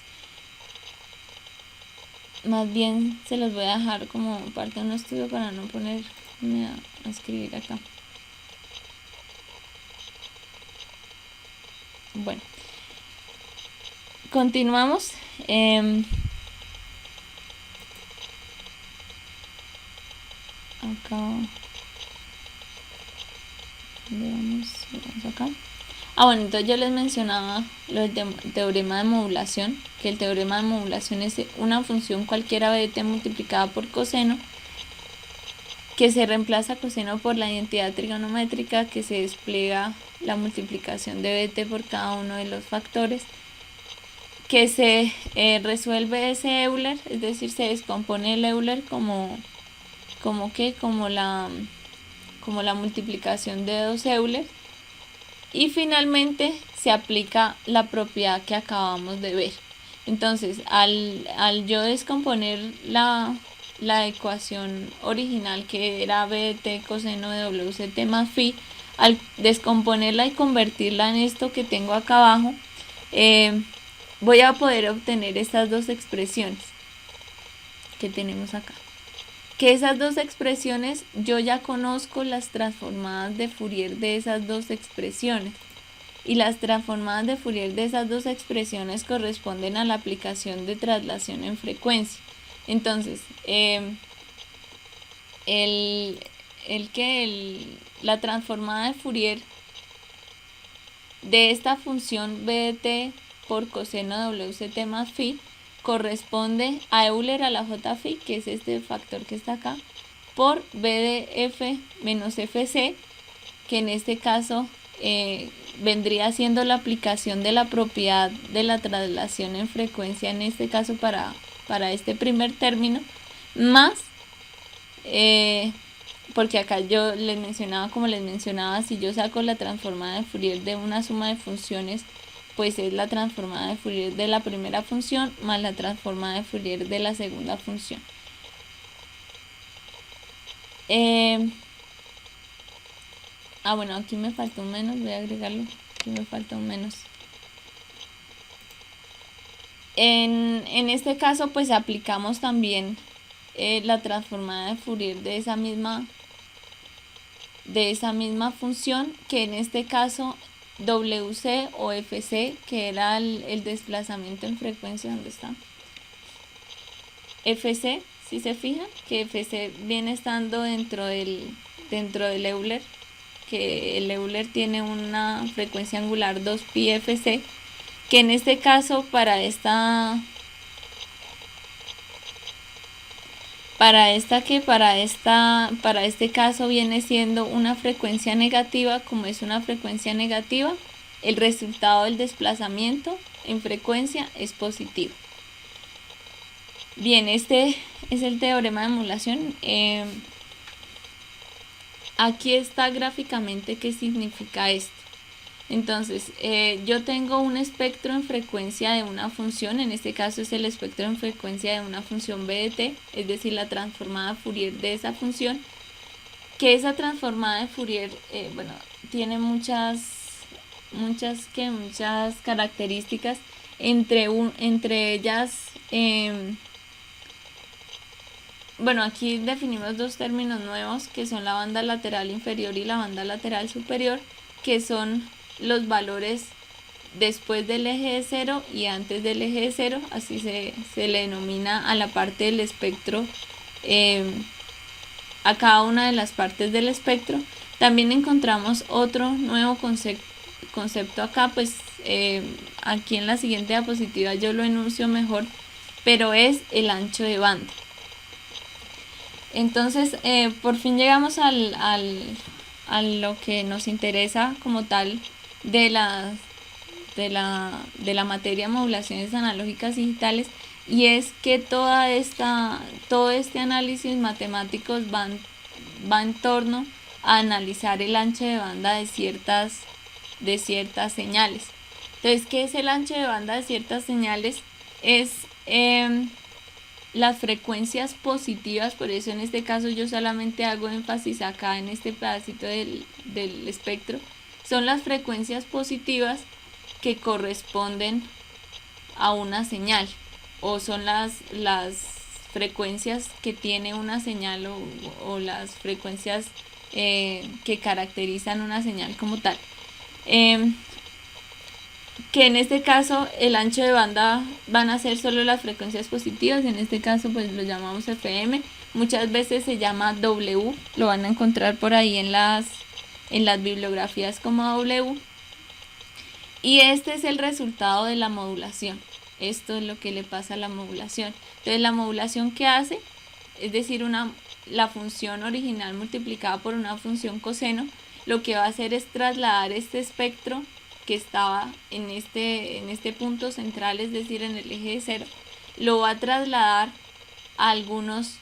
Más bien se los voy a dejar como parte de un estudio para no poner déjenme a escribir acá. Bueno, continuamos. Acá. Vamos acá. Bueno, entonces yo les mencionaba lo del teorema de modulación, que el teorema de modulación es una función cualquiera bt multiplicada por coseno, que se reemplaza coseno por la identidad trigonométrica, que se despliega la multiplicación de bt por cada uno de los factores, que se resuelve ese Euler, es decir, se descompone el Euler como la multiplicación de dos Euler, y finalmente se aplica la propiedad que acabamos de ver. Entonces, al yo descomponer la ecuación original, que era bt coseno de wct más phi, al descomponerla y convertirla en esto que tengo acá abajo, voy a poder obtener estas dos expresiones que tenemos acá. Que esas dos expresiones, yo ya conozco las transformadas de Fourier de esas dos expresiones, y las transformadas de Fourier de esas dos expresiones corresponden a la aplicación de traslación en frecuencia. Entonces, la transformada de Fourier de esta función bt por coseno de wct más phi corresponde a Euler a la j phi, que es este factor que está acá, por b de f menos fc, que en este caso vendría siendo la aplicación de la propiedad de la traslación en frecuencia, en este caso para este primer término, más, porque acá yo les mencionaba, si yo saco la transformada de Fourier de una suma de funciones, pues es la transformada de Fourier de la primera función más la transformada de Fourier de la segunda función. Bueno, aquí me falta un menos, voy a agregarlo, aquí me falta un menos. En este caso, pues aplicamos también la transformada de Fourier de esa misma función, que en este caso WC o FC, que era el desplazamiento en frecuencia, ¿dónde está? FC, si se fijan, que FC viene estando dentro del Euler, que el Euler tiene una frecuencia angular 2pi FC, que en este caso para este caso viene siendo una frecuencia negativa. Como es una frecuencia negativa, el resultado del desplazamiento en frecuencia es positivo. Bien, este es el teorema de modulación. Aquí está gráficamente qué significa esto. Entonces, yo tengo un espectro en frecuencia de una función, en este caso es el espectro en frecuencia de una función BDT, es decir, la transformada Fourier de esa función, que esa transformada de Fourier, tiene muchas características, entre ellas, aquí definimos dos términos nuevos, que son la banda lateral inferior y la banda lateral superior, que son los valores después del eje de cero y antes del eje de cero, así se le denomina a la parte del espectro, a cada una de las partes del espectro. También encontramos otro nuevo concepto acá, pues aquí en la siguiente diapositiva yo lo enuncio mejor, pero es el ancho de banda. Entonces, por fin llegamos a lo que nos interesa como tal de la materia de modulaciones analógicas digitales, y es que todo este análisis matemáticos va en torno a analizar el ancho de banda de ciertas señales. Entonces, ¿qué es el ancho de banda de ciertas señales? Es las frecuencias positivas, por eso en este caso yo solamente hago énfasis acá en este pedacito del espectro, son las frecuencias positivas que corresponden a una señal, o son las frecuencias que tiene una señal o las frecuencias que caracterizan una señal como tal. Que en este caso el ancho de banda van a ser solo las frecuencias positivas, en este caso pues lo llamamos FM, muchas veces se llama W, lo van a encontrar por ahí en las bibliografías como W, y este es el resultado de la modulación. Esto es lo que le pasa a la modulación. Entonces la modulación que hace, es decir, la función original multiplicada por una función coseno, lo que va a hacer es trasladar este espectro que estaba en este punto central, es decir, en el eje de 0, lo va a trasladar a algunos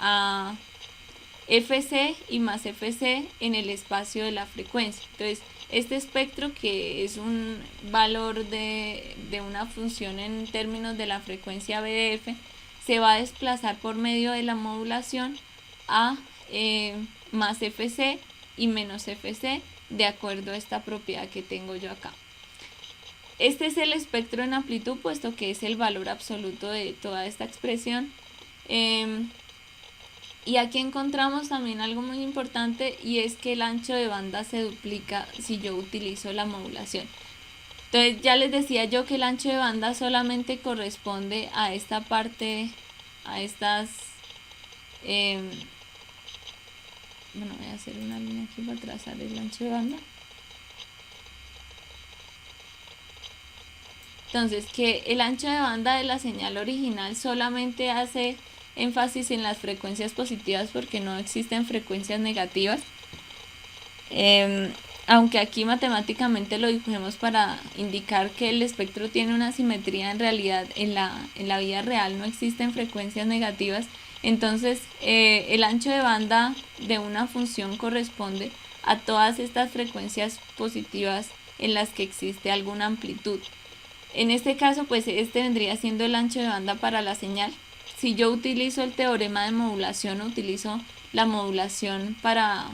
a FC y más FC en el espacio de la frecuencia. Entonces, este espectro, que es un valor de una función en términos de la frecuencia BDF, se va a desplazar por medio de la modulación a más FC y menos FC, de acuerdo a esta propiedad que tengo yo acá. Este es el espectro en amplitud, puesto que es el valor absoluto de toda esta expresión. Y aquí encontramos también algo muy importante, y es que el ancho de banda se duplica si yo utilizo la modulación. Entonces ya les decía yo que el ancho de banda solamente corresponde a esta parte, a estas... bueno, voy a hacer una línea aquí para trazar el ancho de banda. Entonces, que el ancho de banda de la señal original solamente hace énfasis en las frecuencias positivas, porque no existen frecuencias negativas. Aunque aquí matemáticamente lo dibujemos para indicar que el espectro tiene una simetría, en realidad en la vida real no existen frecuencias negativas. Entonces el ancho de banda de una función corresponde a todas estas frecuencias positivas en las que existe alguna amplitud. En este caso, pues este vendría siendo el ancho de banda para la señal. Si yo utilizo el teorema de modulación, utilizo la modulación para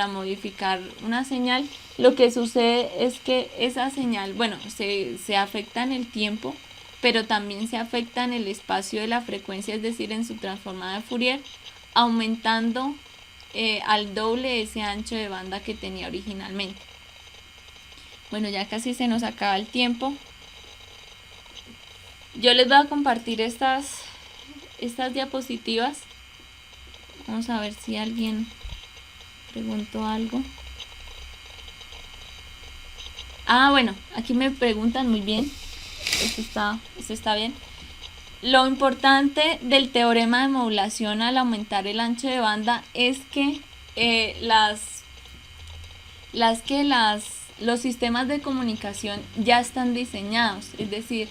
modificar una señal, lo que sucede es que esa señal, bueno, se afecta en el tiempo, pero también se afecta en el espacio de la frecuencia, es decir, en su transformada de Fourier, aumentando al doble ese ancho de banda que tenía originalmente. Bueno, ya casi se nos acaba el tiempo. Yo les voy a compartir estas diapositivas. Vamos a ver si alguien preguntó algo. Bueno, aquí me preguntan, muy bien. Esto está bien. Lo importante del teorema de modulación al aumentar el ancho de banda es que los sistemas de comunicación ya están diseñados, es decir,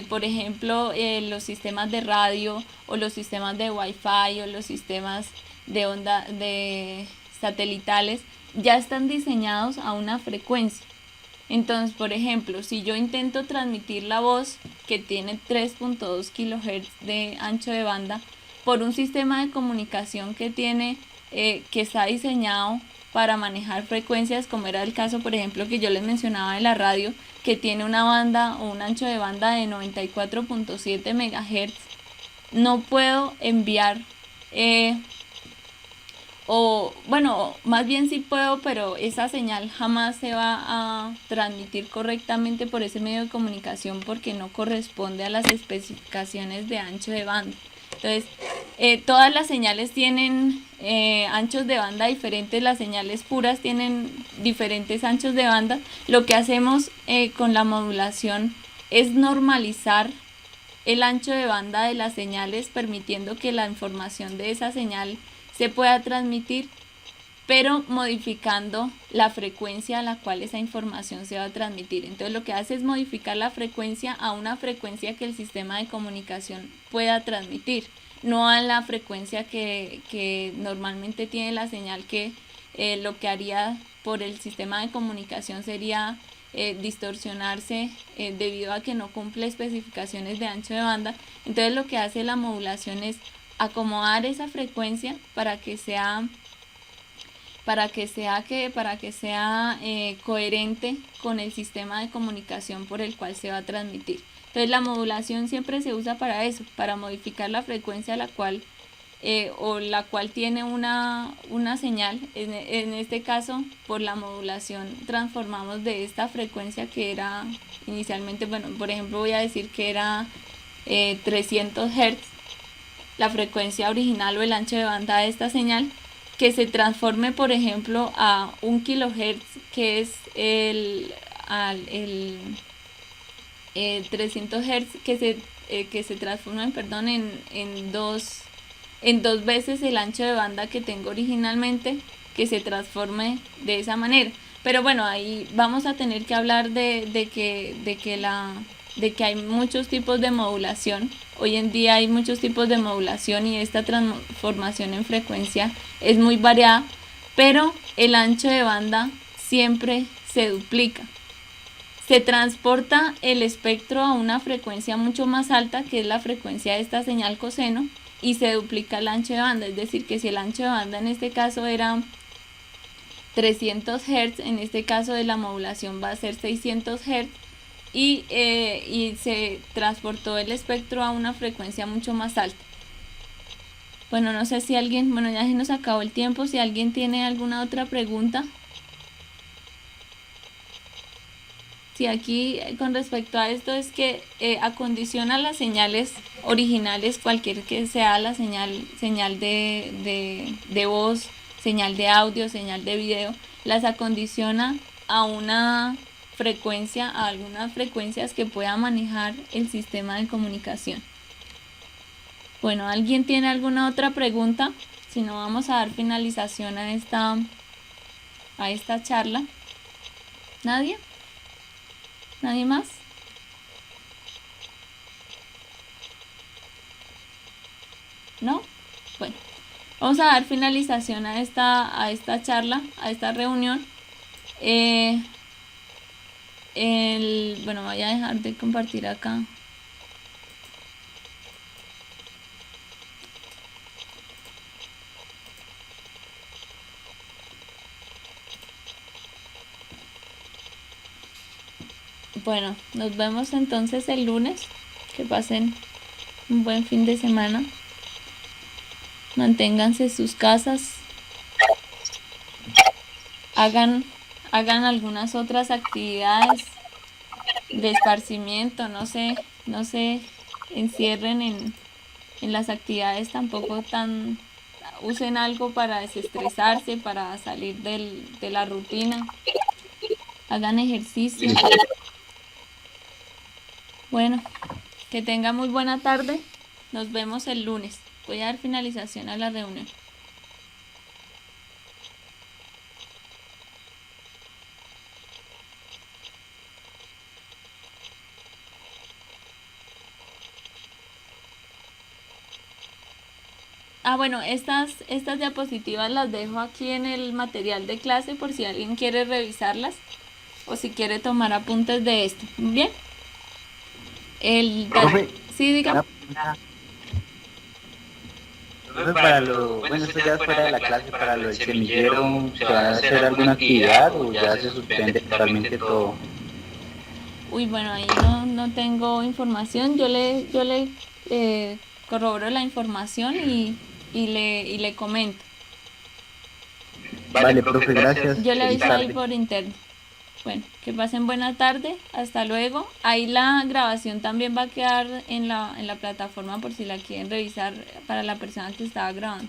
por ejemplo, los sistemas de radio o los sistemas de Wi-Fi o los sistemas de onda de satelitales ya están diseñados a una frecuencia. Entonces, por ejemplo, si yo intento transmitir la voz, que tiene 3.2 kHz de ancho de banda, por un sistema de comunicación que está diseñado para manejar frecuencias, como era el caso, por ejemplo, que yo les mencionaba de la radio, que tiene una banda o un ancho de banda de 94.7 MHz, no puedo enviar más bien sí puedo, pero esa señal jamás se va a transmitir correctamente por ese medio de comunicación, porque no corresponde a las especificaciones de ancho de banda. Entonces, todas las señales tienen anchos de banda diferentes, las señales puras tienen diferentes anchos de banda. Lo que hacemos con la modulación es normalizar el ancho de banda de las señales, permitiendo que la información de esa señal se pueda transmitir, pero modificando la frecuencia a la cual esa información se va a transmitir. Entonces lo que hace es modificar la frecuencia a una frecuencia que el sistema de comunicación pueda transmitir, no a la frecuencia que normalmente tiene la señal, que lo que haría por el sistema de comunicación sería distorsionarse debido a que no cumple especificaciones de ancho de banda. Entonces lo que hace la modulación es acomodar esa frecuencia para que sea coherente con el sistema de comunicación por el cual se va a transmitir. Entonces la modulación siempre se usa para eso, para modificar la frecuencia a la cual o la cual tiene una señal. En este caso, por la modulación transformamos de esta frecuencia que era inicialmente, bueno, por ejemplo voy a decir que era 300 Hz, la frecuencia original o el ancho de banda de esta señal, que se transforme por ejemplo a 1 kHz, que es el 300 Hz, que se transformen, perdón, en dos veces el ancho de banda que tengo originalmente, que se transforme de esa manera. Pero bueno, ahí vamos a tener que hablar de que hay muchos tipos de modulación. Hoy en día hay muchos tipos de modulación y esta transformación en frecuencia es muy variada, pero el ancho de banda siempre se duplica. Se transporta el espectro a una frecuencia mucho más alta, que es la frecuencia de esta señal coseno, y se duplica el ancho de banda. Es decir, que si el ancho de banda en este caso era 300 Hz, en este caso de la modulación va a ser 600 Hz, y se transportó el espectro a una frecuencia mucho más alta. Bueno, no sé si alguien, bueno, ya se nos acabó el tiempo, si alguien tiene alguna otra pregunta. Sí, aquí con respecto a esto es que acondiciona las señales originales, cualquier que sea la señal de voz, señal de audio, señal de video, las acondiciona a una frecuencia, a algunas frecuencias que pueda manejar el sistema de comunicación. Bueno, ¿alguien tiene alguna otra pregunta? Si no, vamos a dar finalización a esta charla. ¿Nadie? ¿Nadie más? ¿No? Bueno, vamos a dar finalización a esta charla, a esta reunión. Bueno, voy a dejar de compartir acá. Bueno, nos vemos entonces el lunes. Que pasen un buen fin de semana. Manténganse en sus casas. Hagan algunas otras actividades de esparcimiento. No se encierren en las actividades tampoco tan. Usen algo para desestresarse, para salir de la rutina. Hagan ejercicio. Bueno, que tengan muy buena tarde. Nos vemos el lunes. Voy a dar finalización a la reunión. Bueno, estas diapositivas las dejo aquí en el material de clase por si alguien quiere revisarlas o si quiere tomar apuntes de esto. ¿Bien? Profe, sí, dígame. Bueno, esto ya es fuera de la clase, para lo del semillero, ¿se va a hacer alguna actividad o ya se suspende totalmente todo? Uy, bueno, ahí no tengo información. Yo le corroboro la información y le comento. Vale, profe, gracias. Yo le aviso ahí por interno. Bueno, que pasen buena tarde, hasta luego. Ahí la grabación también va a quedar en la plataforma por si la quieren revisar para la persona que estaba grabando.